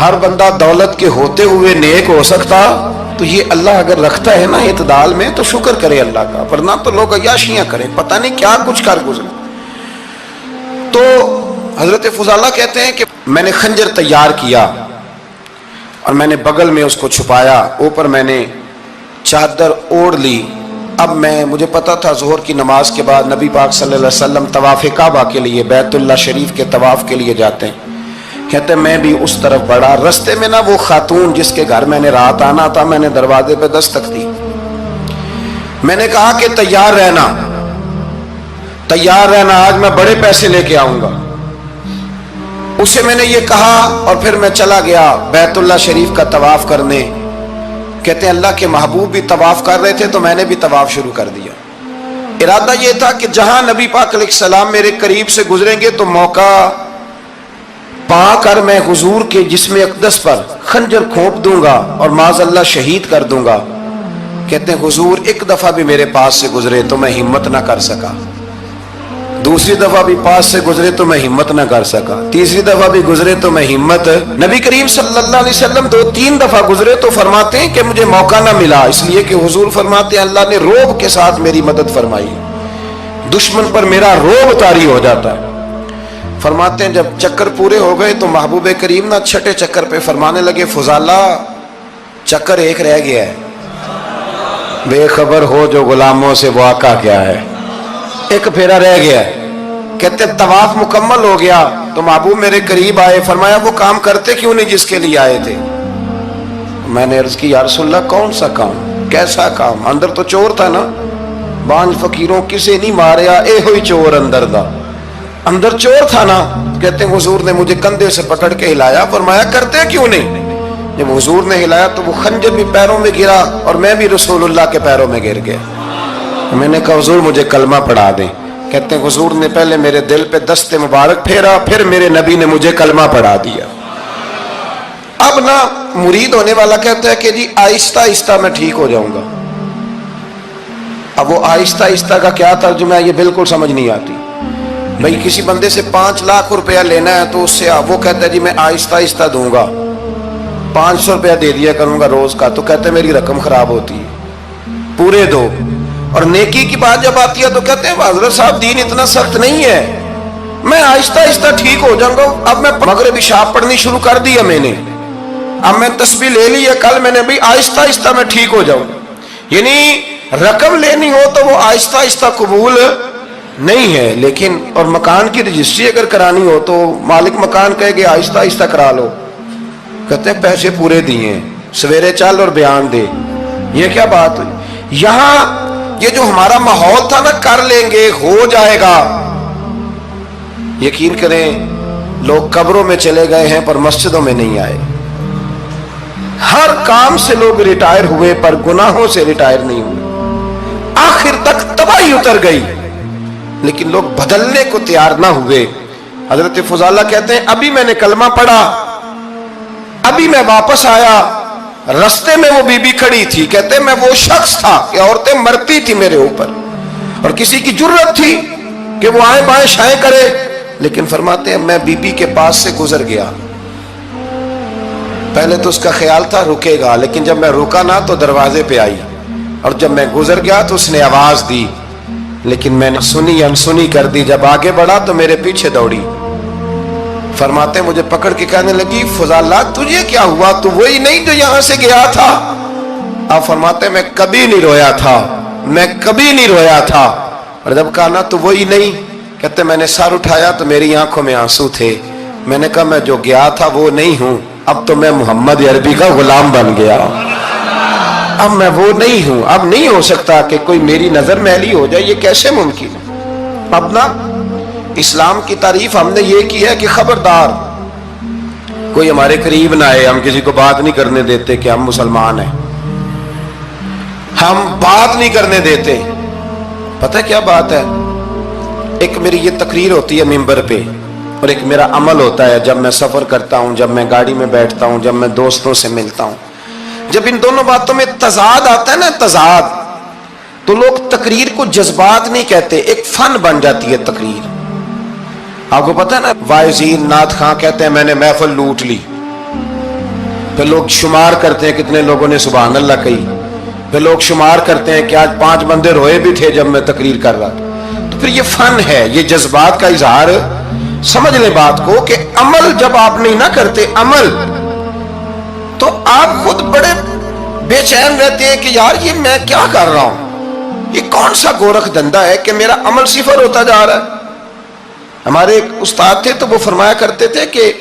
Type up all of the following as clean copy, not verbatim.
ہر بندہ دولت کے ہوتے ہوئے نیک ہو سکتا، تو یہ اللہ اگر رکھتا ہے نا اعتدال میں تو شکر کرے اللہ کا، ورنہ تو لوگ عیاشیاں کریں، پتہ نہیں کیا کچھ کر گزرے۔ تو حضرت فضالہ کہتے ہیں کہ میں نے خنجر تیار کیا اور میں نے بغل میں اس کو چھپایا، اوپر میں نے چادر اوڑھ لی۔ اب مجھے پتا تھا ظہر کی نماز کے بعد نبی پاک صلی اللہ علیہ وسلم طواف کعبہ کے لیے، بیت اللہ شریف کے طواف کے لیے جاتے ہیں۔ کہتے میں بھی اس طرف بڑھا، رستے میں نا وہ خاتون جس کے گھر میں نے رات آنا تھا، میں نے دروازے پہ دستک دی، میں نے کہا کہ تیار رہنا، تیار رہنا، آج میں بڑے پیسے لے کے آؤں گا۔ اسے میں نے یہ کہا اور پھر میں چلا گیا بیت اللہ شریف کا طواف کرنے۔ کہتے ہیں اللہ کے محبوب بھی طواف کر رہے تھے تو میں نے بھی طواف شروع کر دیا۔ ارادہ یہ تھا کہ جہاں نبی پاک علیہ السلام میرے قریب سے گزریں گے تو موقع پا کر میں حضور کے جسم اقدس پر خنجر کھونپ دوں گا اور معاذ اللہ شہید کر دوں گا۔ کہتے ہیں حضور ایک دفعہ بھی میرے پاس سے گزرے تو میں ہمت نہ کر سکا، دوسری دفعہ بھی پاس سے گزرے تو میں ہمت نہ کر سکا، تیسری دفعہ بھی گزرے تو میں ہمت، نبی کریم صلی اللہ علیہ وسلم 2-3 دفعہ گزرے تو فرماتے ہیں کہ مجھے موقع نہ ملا، اس لیے کہ حضور فرماتے ہیں اللہ نے روب کے ساتھ میری مدد فرمائی، دشمن پر میرا روب طاری ہو جاتا ہے۔ فرماتے ہیں جب چکر پورے ہو گئے تو محبوب کریم نہ چھٹے چکر پہ فرمانے لگے فضالہ چکر ایک رہ گیا ہے، بے خبر ہو جو غلاموں سے وہ آقا کیا ہے، ایک پھیرا رہ گیا ہے۔ کہتے طواف مکمل ہو گیا تو محبوب میرے قریب آئے، فرمایا وہ کام کرتے کیوں نہیں جس کے لیے آئے تھے؟ میں نے عرض کی یا رسول اللہ کون سا کام، کیسا کام؟ اندر تو چور تھا نا، بانج فقیروں کسے نہیں ماریا اے ہوئی چور اندر دا، اندر چور تھا نا۔ کہتے ہیں حضور نے مجھے کندھے سے پکڑ کے ہلایا، فرمایا کرتے کیوں نہیں؟ جب حضور نے ہلایا تو وہ خنجر بھی پیروں میں گرا اور میں بھی رسول اللہ کے پیروں میں گر گیا۔ میں نے کہا حضور مجھے کلمہ پڑھا دیں۔ کہتے ہیں حضور نے پہلے میرے دل پہ دست مبارک پھیرا، پھر میرے نبی نے مجھے کلمہ پڑھا دیا۔ اب نا مرید ہونے والا کہتا ہے کہ جی آہستہ آہستہ میں ٹھیک ہو جاؤں گا۔ اب وہ آہستہ آہستہ کا کیا ترجمہ ہے یہ بالکل سمجھ نہیں آتی۔ بھئی کسی بندے سے 5 لاکھ روپیہ لینا ہے تو اس سے وہ کہتا ہے جی میں آہستہ آہستہ دوں گا، 500 روپیہ دے دیا کروں گا روز کا، تو کہتے ہیں میری رقم خراب ہوتی ہے، پورے دو۔ اور نیکی کی بات جب آتی ہے تو کہتے ہیں حضرت صاحب دین اتنا سخت نہیں ہے، میں آہستہ آہستہ ٹھیک ہو جاؤں گا۔ اب میں مغربی شاپ پڑھنی شروع کر دیا میں نے، اب میں تسبیح لے لی ہے کل میں نے، بھی آہستہ آہستہ میں ٹھیک ہو جاؤں۔ یعنی رقم لینی ہو تو وہ آہستہ آہستہ قبول نہیں ہے، لیکن اور مکان کی رجسٹری اگر کرانی ہو تو مالک مکان کہے کہ آہستہ آہستہ کرا لو، کہتے ہیں پیسے پورے دیے، سویرے چل اور بیان دے۔ یہ کیا بات ہوئی؟ یہاں یہ جو ہمارا ماحول تھا نا کر لیں گے ہو جائے گا، یقین کریں لوگ قبروں میں چلے گئے ہیں پر مسجدوں میں نہیں آئے، ہر کام سے لوگ ریٹائر ہوئے پر گناہوں سے ریٹائر نہیں ہوئے، آخر تک تباہی اتر گئی لیکن لوگ بدلنے کو تیار نہ ہوئے۔ حضرت فضالہ کہتے ہیں ابھی میں نے کلمہ پڑھا، ابھی میں واپس آیا، رستے میں وہ بی بی کھڑی تھی، کہتے ہیں میں وہ شخص تھا کہ عورتیں مرتی تھی میرے اوپر اور کسی کی جرت تھی کہ وہ آئیں بائیں شائیں کرے، لیکن فرماتے ہیں میں بی بی کے پاس سے گزر گیا، پہلے تو اس کا خیال تھا رکے گا، لیکن جب میں رکا نہ تو دروازے پہ آئی، اور جب میں گزر گیا تو اس نے آواز دی، لیکن میں نے سنی انسنی کر دی، جب آگے بڑھا تو میرے پیچھے دوڑی۔ فرماتے ہیں مجھے پکڑ کے کہنے لگی فضالہ تجھے کیا ہوا، تو وہی نہیں جو یہاں سے گیا تھا؟ آپ فرماتے ہیں میں کبھی نہیں رویا تھا، میں کبھی نہیں رویا تھا، اور جب کہا نا تو وہی نہیں، کہتے میں نے سر اٹھایا تو میری آنکھوں میں آنسو تھے، میں نے کہا میں جو گیا تھا وہ نہیں ہوں، اب تو میں محمد عربی کا غلام بن گیا، اب میں وہ نہیں ہوں، اب نہیں ہو سکتا کہ کوئی میری نظر میلی ہو جائے، یہ کیسے ممکن ہے؟ اب نا اسلام کی تعریف ہم نے یہ کی ہے کہ خبردار کوئی ہمارے قریب نہ آئے، ہم کسی کو بات نہیں کرنے دیتے کہ ہم مسلمان ہیں، ہم بات نہیں کرنے دیتے۔ پتہ کیا بات ہے، ایک میری یہ تقریر ہوتی ہے ممبر پہ، اور ایک میرا عمل ہوتا ہے جب میں سفر کرتا ہوں، جب میں گاڑی میں بیٹھتا ہوں، جب میں دوستوں سے ملتا ہوں، جب ان دونوں باتوں میں تضاد آتا ہے نا، تضاد، تو لوگ تقریر کو جذبات نہیں کہتے، ایک فن بن جاتی ہے تقریر۔ آپ کو پتہ ہے نا وائزین نعت خواں کہتے ہیں میں نے محفل لوٹ لی، پھر لوگ شمار کرتے ہیں کتنے لوگوں نے سبحان اللہ کہی، پھر لوگ شمار کرتے ہیں کہ آج 5 بندے روئے بھی تھے جب میں تقریر کر رہا تھا۔ تو پھر یہ فن ہے، یہ جذبات کا اظہار۔ سمجھ لیں بات کو کہ عمل جب آپ نہیں نہ کرتے عمل، تو آپ خود بڑے بے چین رہتے ہیں کہ یار یہ میں کیا کر رہا ہوں، یہ کون سا گورکھ دھندا ہے کہ میرا عمل صفر ہوتا جا رہا ہے۔ ہمارے ایک استاد تھے تو وہ فرمایا کرتے تھے کہ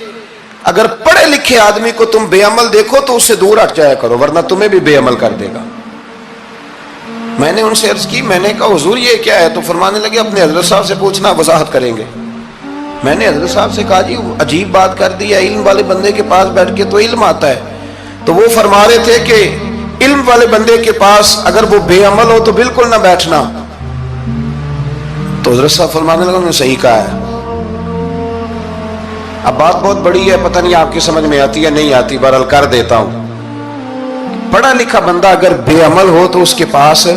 اگر پڑھے لکھے آدمی کو تم بے عمل دیکھو تو اس سے دور ہٹ جایا کرو، ورنہ تمہیں بھی بے عمل کر دے گا۔ میں نے ان سے عرض کی، میں نے کہا حضور یہ کیا ہے؟ تو فرمانے لگے اپنے حضرت صاحب سے پوچھنا، وضاحت کریں گے۔ میں نے حضرت صاحب سے کہا جی عجیب بات کر دی ہے، علم والے بندے کے پاس بیٹھ کے تو علم آتا ہے۔ تو وہ فرما رہے تھے کہ علم والے بندے کے پاس اگر وہ بے عمل ہو تو بالکل نہ بیٹھنا۔ تو حضرت صاحب فرمانے لگا انہوں نے صحیح کہا ہے۔ اب بات بہت بڑی ہے، پتہ نہیں آپ کی سمجھ میں آتی ہے نہیں آتی، بہرحال کر دیتا ہوں۔ پڑھا لکھا بندہ اگر بے عمل ہو تو اس کے پاس،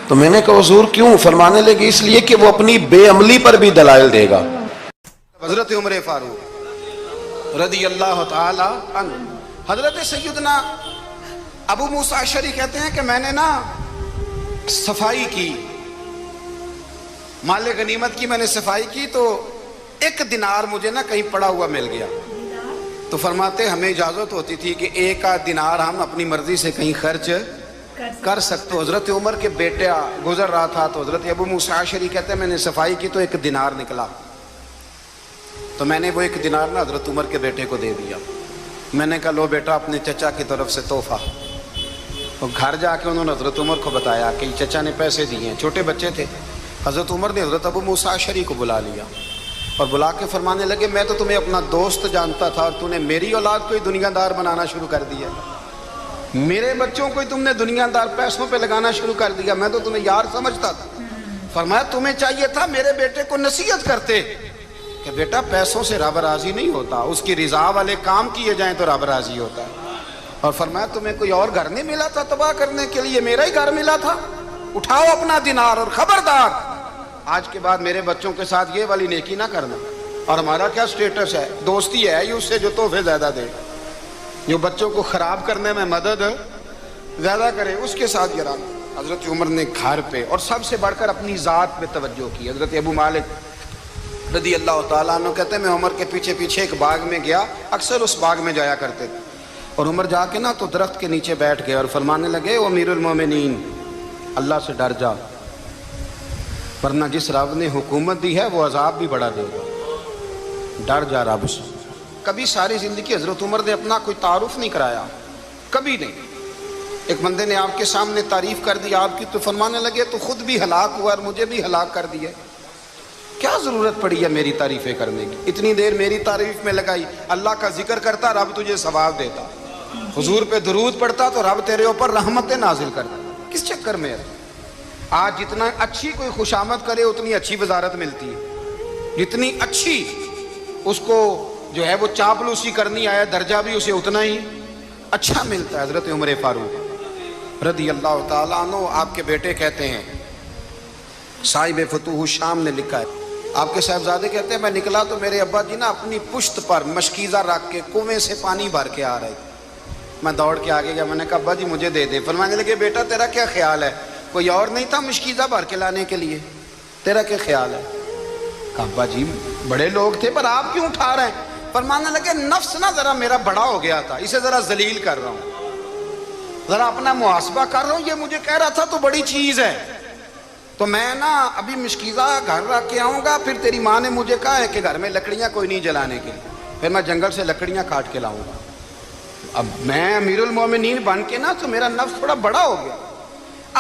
تو میں نے کہا حضور کیوں؟ فرمانے لگے اس لیے کہ وہ اپنی بے عملی پر بھی دلائل دے گا۔ حضرت عمر فاروق رضی اللہ تعالی عنہ، حضرت سیدنا ابو موسیٰ اشعری کہتے ہیں کہ میں نے نا صفائی کی، مال غنیمت کی میں نے صفائی کی، تو 1 دینار مجھے نا کہیں پڑا ہوا مل گیا۔ تو فرماتے ہمیں اجازت ہوتی تھی کہ 1 دینار ہم اپنی مرضی سے کہیں خرچ کر سکتے۔ حضرت عمر کے بیٹا گزر رہا تھا تو حضرت ابو موسیٰ اشعری کہتے ہیں میں نے صفائی کی تو 1 دینار نکلا، تو میں نے وہ 1 دینار نا حضرت عمر کے بیٹے کو دے دیا۔ میں نے کہا لو بیٹا اپنے چچا کی طرف سے تحفہ۔ تو گھر جا کے انہوں نے حضرت عمر کو بتایا کہ چچا نے پیسے دیے ہیں، چھوٹے بچے تھے۔ حضرت عمر نے حضرت ابو موسیٰ اشعری کو بلا لیا اور بلا کے فرمانے لگے میں تو تمہیں اپنا دوست جانتا تھا اور تو نے میری اولاد کو ہی دنیا دار بنانا شروع کر دیا، میرے بچوں کو ہی تم نے دنیا دار پیسوں پہ لگانا شروع کر دیا، میں تو تمہیں یار سمجھتا تھا۔ فرمایا تمہیں چاہیے تھا میرے بیٹے کو نصیحت کرتے کہ بیٹا پیسوں سے رب راضی نہیں ہوتا، اس کی رضا والے کام کیے جائیں تو رب راضی ہوتا ہے۔ اور فرمایا تمہیں کوئی اور گھر نہیں ملا تھا تباہ کرنے کے لیے، میرا ہی گھر ملا تھا، اٹھاؤ اپنا دینار اور خبردار آج کے بعد میرے بچوں کے ساتھ یہ والی نیکی نہ کرنا۔ اور ہمارا کیا سٹیٹس ہے؟ دوستی ہے یہ اس سے جو تحفے زیادہ دے، جو بچوں کو خراب کرنے میں مدد زیادہ کرے اس کے ساتھ یہ رہنا۔ حضرت عمر نے گھر پہ اور سب سے بڑھ کر اپنی ذات پہ توجہ کی۔ حضرت ابو مالک رضی اللہ تعالیٰ عنہ کہتے ہیں میں عمر کے پیچھے پیچھے ایک باغ میں گیا، اکثر اس باغ میں جایا کرتے تھے، اور عمر جا کے نا تو درخت کے نیچے بیٹھ گئے اور فرمانے لگے او امیر المومنین اللہ سے ڈر جا، ورنہ جس رب نے حکومت دی ہے وہ عذاب بھی بڑا دے گا، ڈر جا رب سے۔ کبھی ساری زندگی حضرت عمر نے اپنا کوئی تعارف نہیں کرایا، کبھی نہیں۔ ایک بندے نے آپ کے سامنے تعریف کر دی آپ کی تو فرمانے لگے تو خود بھی ہلاک ہوا اور مجھے بھی ہلاک کر دیا، کیا ضرورت پڑی ہے میری تعریفیں کرنے کی؟ اتنی دیر میری تعریف میں لگائی، اللہ کا ذکر کرتا رب تجھے ثواب دیتا، حضور پہ درود پڑھتا تو رب تیرے اوپر رحمتیں نازل کرتا، کس چکر میں ہے؟ آج جتنا اچھی کوئی خوشامد کرے اتنی اچھی وزارت ملتی ہے، جتنی اچھی اس کو جو ہے وہ چاپلوسی کرنی آیا درجہ بھی اسے اتنا ہی اچھا ملتا ہے۔ حضرت عمر فاروق رضی اللہ تعالیٰ عنہ آپ کے بیٹے کہتے ہیں، صاحب فتوح الشام نے لکھا ہے، آپ کے صاحبزادے کہتے ہیں میں نکلا تو میرے ابا جی نا اپنی پشت پر مشکیزہ رکھ کے کنویں سے پانی بھر کے آ رہے تھے۔ میں دوڑ کے آگے گیا، میں نے کہا ابا جی مجھے دے دے۔ فرمانے لگے بیٹا تیرا کیا خیال ہے، کوئی اور نہیں تھا مشکیزہ بھر کے لانے کے لیے، تیرا کیا خیال ہے؟ کہا ابا جی بڑے لوگ تھے پر آپ کیوں اٹھا رہے ہیں؟ فرمانے لگے نفس نا ذرا میرا بڑا ہو گیا تھا، اسے ذرا ذلیل کر رہا ہوں، ذرا اپنا محاسبہ کر رہا ہوں، یہ مجھے کہہ رہا تھا تو بڑی چیز ہے، تو میں نا ابھی مشکیزہ گھر رکھ کے آؤں گا، پھر تیری ماں نے مجھے کہا ہے کہ گھر میں لکڑیاں کوئی نہیں جلانے کے لیے، پھر میں جنگل سے لکڑیاں کاٹ کے لاؤں گا۔ اب میں امیر المومنین بن کے نا تو میرا نفس تھوڑا بڑا ہو گیا۔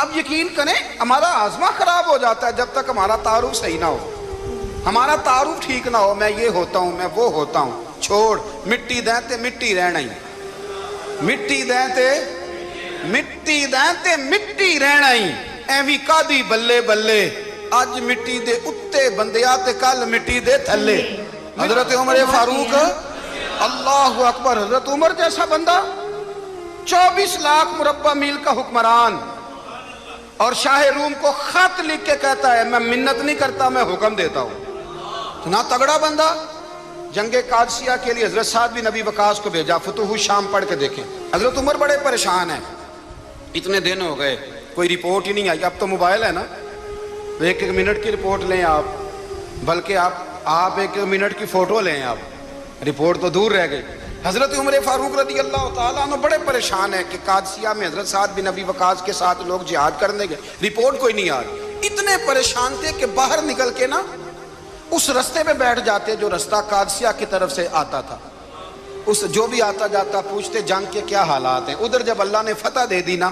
اب یقین کریں ہمارا آزما خراب ہو جاتا ہے جب تک ہمارا تعارف صحیح نہ ہو، ہمارا تعارف ٹھیک نہ ہو، میں یہ ہوتا ہوں میں وہ ہوتا ہوں، چھوڑ مٹی دیں تے مٹی رہنا ہی، مٹی دیں تے مٹی رہنا ہی، ایویں کادی بلے بلے اج مٹی دے اتے بندیا تے کل مٹی دے تھلے۔ حضرت عمر فاروق اللہ اکبر، حضرت عمر جیسا بندہ 24 لاکھ مربع میل کا حکمران، اور شاہ روم کو خط لکھ کے کہتا ہے میں منت نہیں کرتا میں حکم دیتا ہوں، اتنا تگڑا بندہ جنگ قادسیہ کے لیے حضرت سعد بن ابی وقاص کو بھیجا، فتوح الشام پڑھ کے دیکھیں۔ حضرت عمر بڑے پریشان ہیں، اتنے دن ہو گئے کوئی رپورٹ ہی نہیں آئی۔ اب تو موبائل ہے نا، ایک ایک منٹ کی رپورٹ لیں آپ، بلکہ آپ ایک منٹ کی فوٹو لیں، آپ رپورٹ تو دور رہ گئی۔ حضرت عمر فاروق رضی اللہ تعالیٰ عنہ بڑے پریشان ہیں کہ قادسیہ میں حضرت سعد بن ابی وقاص کے ساتھ لوگ جہاد کرنے گئے، رپورٹ کوئی نہیں آ رہی۔ اتنے پریشان تھے کہ باہر نکل کے نا اس رستے پہ بیٹھ جاتے جو رستہ قادسیہ کی طرف سے آتا تھا، اس جو بھی آتا جاتا پوچھتے جنگ کے کیا حالات ہیں۔ ادھر جب اللہ نے فتح دے دی نا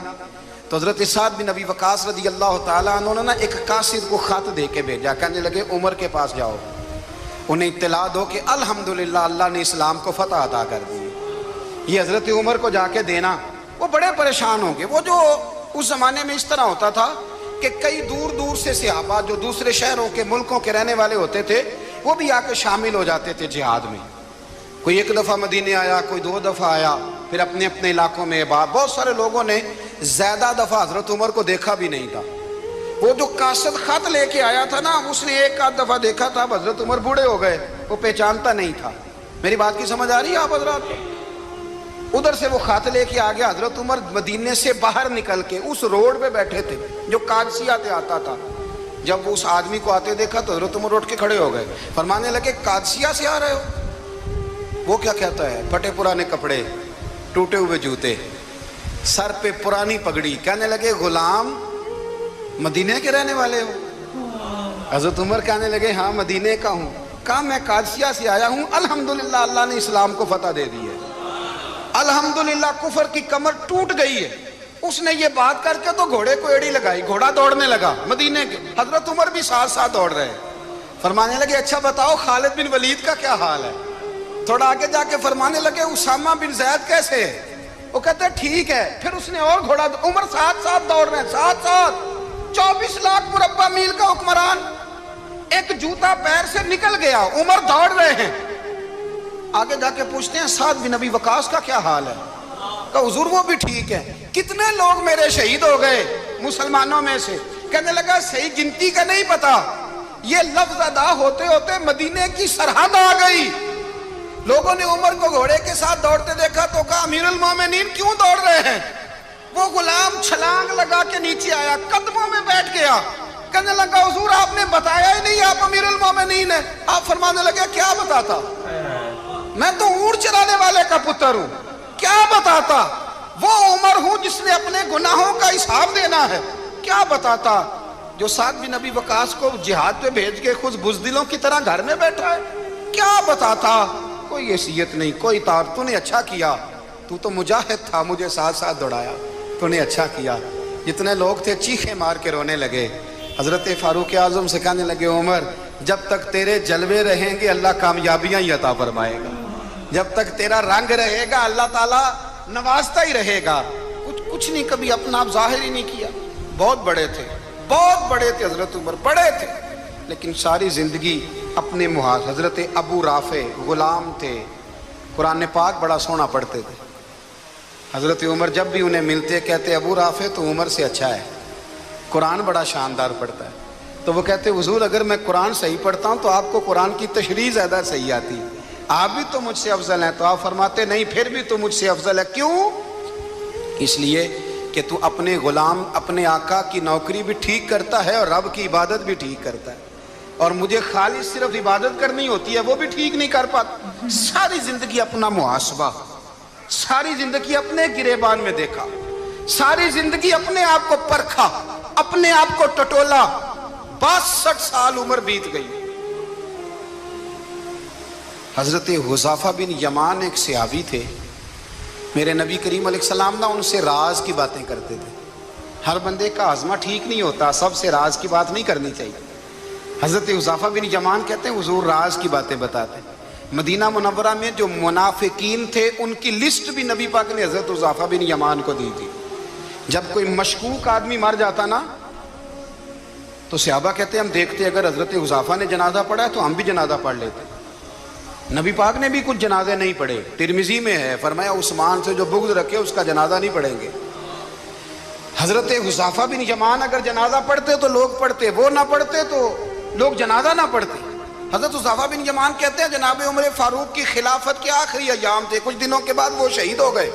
تو حضرت سعد بن ابی وقاص رضی اللہ تعالیٰ عنہ نے نا ایک قاصد کو خط دے کے بھیجا، کہنے لگے عمر کے پاس جاؤ، انہیں اطلاع دو کہ الحمدللہ اللہ نے اسلام کو فتح عطا کر دی۔ یہ حضرت عمر کو جا کے دینا، وہ بڑے پریشان ہوں گے۔ وہ جو اس زمانے میں اس طرح ہوتا تھا کہ کئی دور دور سے صحابہ جو دوسرے شہروں کے ملکوں کے رہنے والے ہوتے تھے وہ بھی آ کے شامل ہو جاتے تھے جہاد میں۔ کوئی ایک دفعہ مدینے آیا، کوئی 2 دفعہ آیا، پھر اپنے اپنے علاقوں میں بہت سارے لوگوں نے زیادہ دفعہ حضرت عمر کو دیکھا بھی نہیں تھا۔ وہ جو قاصد خط لے کے آیا تھا نا، اس نے 1 دفعہ دیکھا تھا، حضرت عمر بوڑھے ہو گئے، وہ پہچانتا نہیں تھا۔ میری بات کی سمجھ آ رہی ہے آپ حضرات کو؟ ادھر سے وہ خط لے کے آ گیا، حضرت عمر مدینے سے باہر نکل کے اس روڈ پہ بیٹھے تھے جو قادسیہ سے آتا تھا۔ جب وہ اس آدمی کو آتے دیکھا تو حضرت عمر اٹھ کے کھڑے ہو گئے، فرمانے لگے قادسیہ سے آ رہے ہو؟ وہ کیا کہتا ہے؟ پھٹے پرانے کپڑے، ٹوٹے ہوئے جوتے، سر پہ پرانی پگڑی، کہنے لگے غلام مدینے کے رہنے والے ہو؟ حضرت عمر کہنے لگے ہاں مدینے کا ہوں۔ کہا میں قادسیہ سے آیا ہوں، الحمدللہ اللہ نے اسلام کو فتح دے دی ہے، الحمدللہ کفر کی کمر ٹوٹ گئی ہے۔ اس نے یہ بات کر کے تو گھوڑے کو ایڑی لگائی، گھوڑا دوڑنے لگا مدینے کے، حضرت عمر بھی ساتھ ساتھ دوڑ رہے، فرمانے لگے اچھا بتاؤ خالد بن ولید کا کیا حال ہے؟ تھوڑا آگے جا کے فرمانے لگے اسامہ بن زید کیسے ہے؟ وہ کہتے ہیں ٹھیک ہے۔ پھر اس نے اور گھوڑا، عمر ساتھ ساتھ دوڑ رہے ہیں، ساتھ ساتھ 24 لاکھ مربع میل کا حکمران، ایک جوتا پیر سے نکل گیا، عمر دوڑ رہے ہیں۔ آگے جا کے پوچھتے ہیں سعد بن ابی وقاص کا کیا حال ہے؟ کہا حضور وہ بھی ٹھیک ہے۔ کتنے لوگ میرے شہید ہو گئے مسلمانوں میں سے؟ کہنے لگا صحیح گنتی کا نہیں پتا، یہ لفظ ادا ہوتے ہوتے مدینے کی سرحد آ گئی۔ لوگوں نے عمر کو گھوڑے کے ساتھ دوڑتے دیکھا تو کہا امیر المومنین کیوں دوڑ رہے ہیں؟ وہ غلام چھلانگ لگا کے نیچے آیا، قدموں میں بیٹھ گیا، کہنے لگا حضور آپ نے بتایا ہی نہیں آپ امیر المومنین ہیں۔ آپ فرمانے لگے کیا بتاتا؟ میں تو اونٹ چرانے والے کا پتر ہوں، کیا بتاتا؟ وہ عمر ہوں جس نے اپنے گناہوں کا حساب دینا ہے، کیا بتاتا؟ جو سعد بن ابی وقاص کو جہاد پہ بھیج کے خود بزدلوں کی طرح گھر میں بیٹھا ہے، کیا بتاتا؟ کوئی حیثیت نہیں، کوئی تار۔ تو نے اچھا کیا، تو مجاہد تھا، مجھے ساتھ ساتھ دوڑایا، تو نے اچھا کیا۔ جتنے لوگ تھے چیخیں مار کے رونے لگے۔ حضرت فاروق اعظم سے کہنے لگے عمر جب تک تیرے جلوے رہیں گے اللہ کامیابیاں ہی عطا فرمائے گا، جب تک تیرا رنگ رہے گا اللہ تعالیٰ نوازتا ہی رہے گا۔ کچھ نہیں، کبھی اپنا آپ ظاہر ہی نہیں کیا۔ بہت بڑے تھے، بہت بڑے تھے حضرت عمر، بڑے تھے، لیکن ساری زندگی اپنے محاذ۔ حضرت ابو رافع غلام تھے، قرآن پاک بڑا سونا پڑھتے تھے۔ حضرت عمر جب بھی انہیں ملتے کہتے ابو رافع تو عمر سے اچھا ہے، قرآن بڑا شاندار پڑھتا ہے۔ تو وہ کہتے حضور اگر میں قرآن صحیح پڑھتا ہوں تو آپ کو قرآن کی تشریح زیادہ صحیح آتی ہے، آپ بھی تو مجھ سے افضل ہیں۔ تو آپ فرماتے نہیں پھر بھی تو مجھ سے افضل ہے۔ کیوں؟ اس لیے کہ تو اپنے غلام اپنے آقا کی نوکری بھی ٹھیک کرتا ہے اور رب کی عبادت بھی ٹھیک کرتا ہے، اور مجھے خالص صرف عبادت کرنی ہوتی ہے وہ بھی ٹھیک نہیں کر پاتا۔ ساری زندگی اپنا محاسبہ، ساری زندگی اپنے گریبان میں دیکھا، ساری زندگی اپنے آپ کو پرکھا، اپنے آپ کو ٹٹولا۔ 62 سال عمر بیت گئی۔ حضرت حذیفہ بن یمان ایک صحابی تھے، میرے نبی کریم علیہ السلام نا ان سے راز کی باتیں کرتے تھے۔ ہر بندے کا ہاضمہ ٹھیک نہیں ہوتا، سب سے راز کی بات نہیں کرنی چاہیے۔ حضرت حذیفہ بن یمان کہتے ہیں حضور راز کی باتیں بتاتے ہیں۔ مدینہ منورہ میں جو منافقین تھے ان کی لسٹ بھی نبی پاک نے حضرت حذیفہ بن یمان کو دی تھی۔ جب کوئی مشکوک آدمی مر جاتا نا تو صحابہ کہتے ہیں ہم دیکھتے اگر حضرت حذیفہ نے جنازہ پڑھا ہے تو ہم بھی جنازہ پڑھ لیتے۔ نبی پاک نے بھی کچھ جنازے نہیں پڑھے، ترمذی میں ہے، فرمایا عثمان سے جو بغض رکھے اس کا جنازہ نہیں پڑھیں گے۔ حضرت حذیفہ بن یمان اگر جنازہ پڑھتے تو لوگ پڑھتے، وہ نہ پڑھتے تو لوگ جنازہ نہ پڑھتے۔ حضرت حذیفہ بن یمان کہتے ہیں جناب عمر فاروق کی خلافت کے آخری ایام تھے، کچھ دنوں کے بعد وہ شہید ہو گئے۔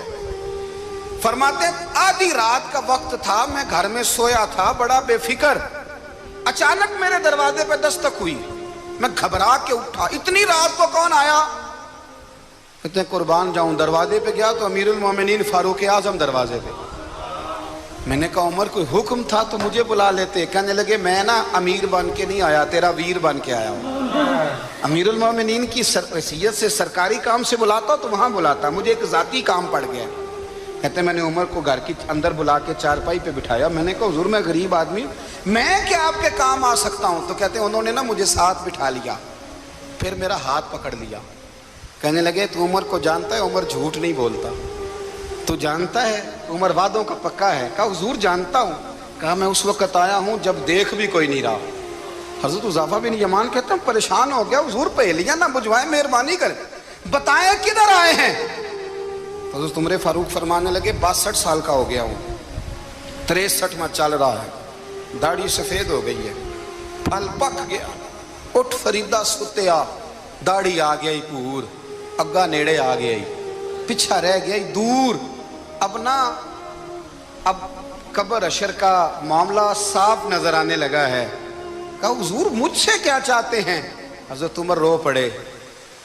فرماتے ہیں آدھی رات کا وقت تھا، میں گھر میں سویا تھا بڑا بے فکر، اچانک میرے دروازے پہ دستک ہوئی، میں گھبرا کے اٹھا، اتنی رات کو کون آیا؟ کہتے ہیں قربان جاؤں، دروازے پہ گیا تو امیر المومنین فاروق اعظم دروازے پہ۔ میں نے کہا عمر کوئی حکم تھا تو مجھے بلا لیتے۔ کہنے لگے میں نا امیر بن کے نہیں آیا، تیرا ویر بن کے آیا ہوں۔ امیر المومنین کی حیثیت سے سرکاری کام سے بلاتا تو وہاں بلاتا، مجھے ایک ذاتی کام پڑ گیا۔ کہتے ہیں میں نے عمر کو گھر کی اندر بلا کے چارپائی پہ بٹھایا، میں نے کہا حضور میں غریب آدمی ہوں، میں کیا آپ کے کام آ سکتا ہوں؟ تو کہتے ہیں انہوں نے نا مجھے ساتھ بٹھا لیا، پھر میرا ہاتھ پکڑ لیا، کہنے لگے تو عمر کو جانتا ہے؟ عمر جھوٹ نہیں بولتا۔ تو جانتا ہے؟ عمر وعدوں کا پکا ہے۔ کہا حضور جانتا ہوں۔ کہا میں اس وقت آیا ہوں جب دیکھ بھی کوئی نہیں رہا۔ حضرت حذیفہ بن یمان کہتے ہیں پریشان ہو گیا، حضور پہلیاں نہ بجھوائیں، مہربانی کریں بتائیں کدھر آئے ہیں؟ حضرت عمر فاروق فرمانے لگے 62 سال کا ہو گیا ہوں، 63 میں چل رہا ہے، داڑھی سفید ہو گئی ہے، پھل پک گیا، اٹھ فریدہ ستیا، داڑھی آ گئی پور، اگا نیڑے آ گئی، پیچھا رہ گئی دور، اب قبر اشر کا معاملہ صاف نظر آنے لگا ہے۔ کہا حضور مجھ سے کیا چاہتے ہیں؟ حضرت عمر رو پڑے،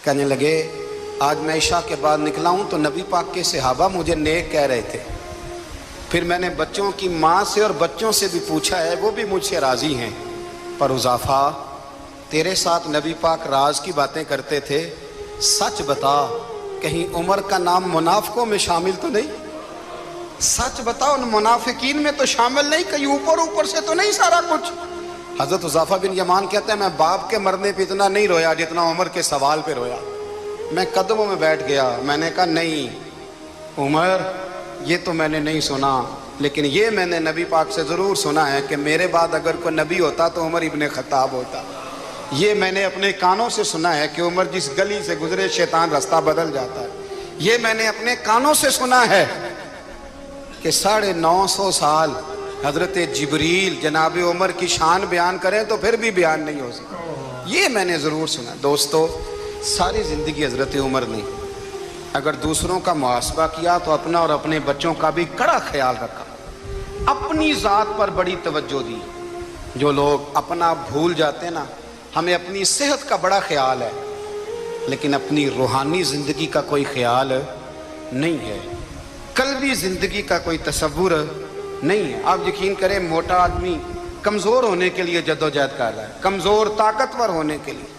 کہنے لگے آج میں عشاء کے بعد نکلا ہوں تو نبی پاک کے صحابہ مجھے نیک کہہ رہے تھے، پھر میں نے بچوں کی ماں سے اور بچوں سے بھی پوچھا ہے، وہ بھی مجھ سے راضی ہیں، پر حذیفہ تیرے ساتھ نبی پاک راز کی باتیں کرتے تھے، سچ بتا کہیں عمر کا نام منافقوں میں شامل تو نہیں؟ سچ بتا ان منافقین میں تو شامل نہیں، کہیں اوپر سے تو نہیں سارا کچھ؟ حضرت حذیفہ بن یمان کہتے ہیں میں باپ کے مرنے پہ اتنا نہیں رویا جتنا عمر کے سوال پہ رویا۔ میں قدموں میں بیٹھ گیا، میں نے کہا نہیں عمر یہ تو میں نے نہیں سنا، لیکن یہ میں نے نبی پاک سے ضرور سنا ہے کہ میرے بعد اگر کوئی نبی ہوتا تو عمر ابن خطاب ہوتا۔ یہ میں نے اپنے کانوں سے سنا ہے کہ عمر جس گلی سے گزرے شیطان رستہ بدل جاتا ہے۔ یہ میں نے اپنے کانوں سے سنا ہے کہ 950 سال حضرت جبریل جناب عمر کی شان بیان کریں تو پھر بھی بیان نہیں ہو سکتا۔ یہ میں نے ضرور سنا۔ دوستو ساری زندگی حضرت عمر نے اگر دوسروں کا محاسبہ کیا تو اپنا اور اپنے بچوں کا بھی کڑا خیال رکھا، اپنی ذات پر بڑی توجہ دی۔ جو لوگ اپنا بھول جاتے ہیں نا، ہمیں اپنی صحت کا بڑا خیال ہے لیکن اپنی روحانی زندگی کا کوئی خیال نہیں ہے، قلبی زندگی کا کوئی تصور نہیں ہے۔ آپ یقین کریں موٹا آدمی کمزور ہونے کے لیے جدوجہد کر رہا ہے، کمزور طاقتور ہونے کے لیے،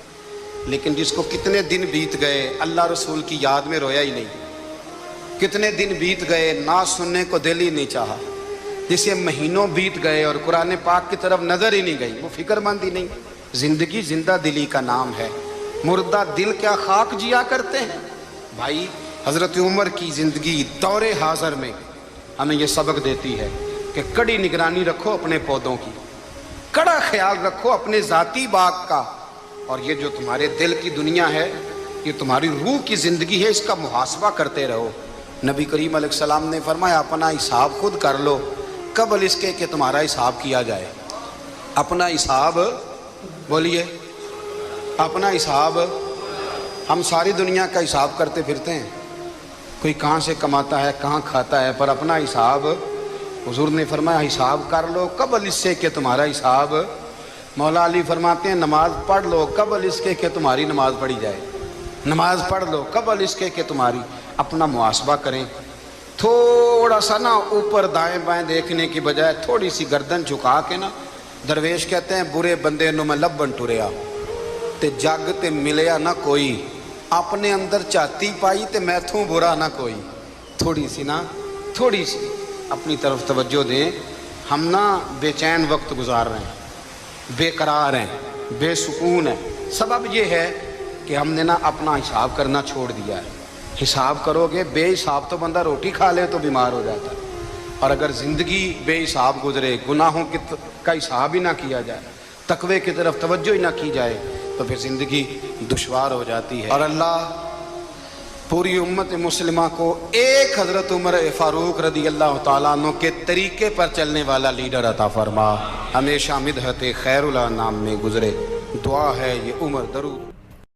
لیکن جس کو کتنے دن بیت گئے اللہ رسول کی یاد میں رویا ہی نہیں، کتنے دن بیت گئے نہ سننے کو دل ہی نہیں چاہا، جسے مہینوں بیت گئے اور قرآن پاک کی طرف نظر ہی نہیں گئی، وہ فکر مند ہی نہیں۔ زندگی زندہ دلی کا نام ہے، مردہ دل کیا خاک جیا کرتے ہیں؟ بھائی حضرت عمر کی زندگی دور حاضر میں ہمیں یہ سبق دیتی ہے کہ کڑی نگرانی رکھو اپنے پودوں کی، کڑا خیال رکھو اپنے ذاتی باغ کا، اور یہ جو تمہارے دل کی دنیا ہے یہ تمہاری روح کی زندگی ہے، اس کا محاسبہ کرتے رہو۔ نبی کریم علیہ السلام نے فرمایا اپنا حساب خود کر لو قبل اس کے کہ تمہارا حساب کیا جائے۔ اپنا حساب بولیے، اپنا حساب۔ ہم ساری دنیا کا حساب کرتے پھرتے ہیں، کوئی کہاں سے کماتا ہے کہاں کھاتا ہے، پر اپنا حساب حضور نے فرمایا حساب کر لو قبل اس سے کہ تمہارا حساب۔ مولا علی فرماتے ہیں نماز پڑھ لو قبل اس کے کہ تمہاری نماز پڑھی جائے، نماز پڑھ لو قبل اس کے کہ تمہاری۔ اپنا محاسبہ کریں، تھوڑا سا نا اوپر دائیں بائیں دیکھنے کی بجائے تھوڑی سی گردن جھکا کے نا، درویش کہتے ہیں برے بندے نو میں لبن ٹریا تے جگ تے ملیا نہ کوئی، اپنے اندر چاتی پائی تے میتھوں برا نہ کوئی۔ تھوڑی سی نا، تھوڑی سی اپنی طرف توجہ دیں۔ ہم نا بے چین وقت گزار رہے ہیں، بے قرار ہیں، بے سکون ہیں، سبب یہ ہے کہ ہم نے نا اپنا حساب کرنا چھوڑ دیا ہے۔ حساب کرو گے، بے حساب تو بندہ روٹی کھا لے تو بیمار ہو جاتا ہے، اور اگر زندگی بے حساب گزرے، گناہوں کا حساب ہی نہ کیا جائے، تقوی کی طرف توجہ ہی نہ کی جائے، تو پھر زندگی دشوار ہو جاتی ہے۔ اور اللہ پوری امت مسلمہ کو ایک حضرت عمر فاروق رضی اللہ تعالیٰ عنہ کے طریقے پر چلنے والا لیڈر عطا فرما، ہمیشہ مدحت خیر الانام میں گزرے۔ دعا ہے یہ عمر درود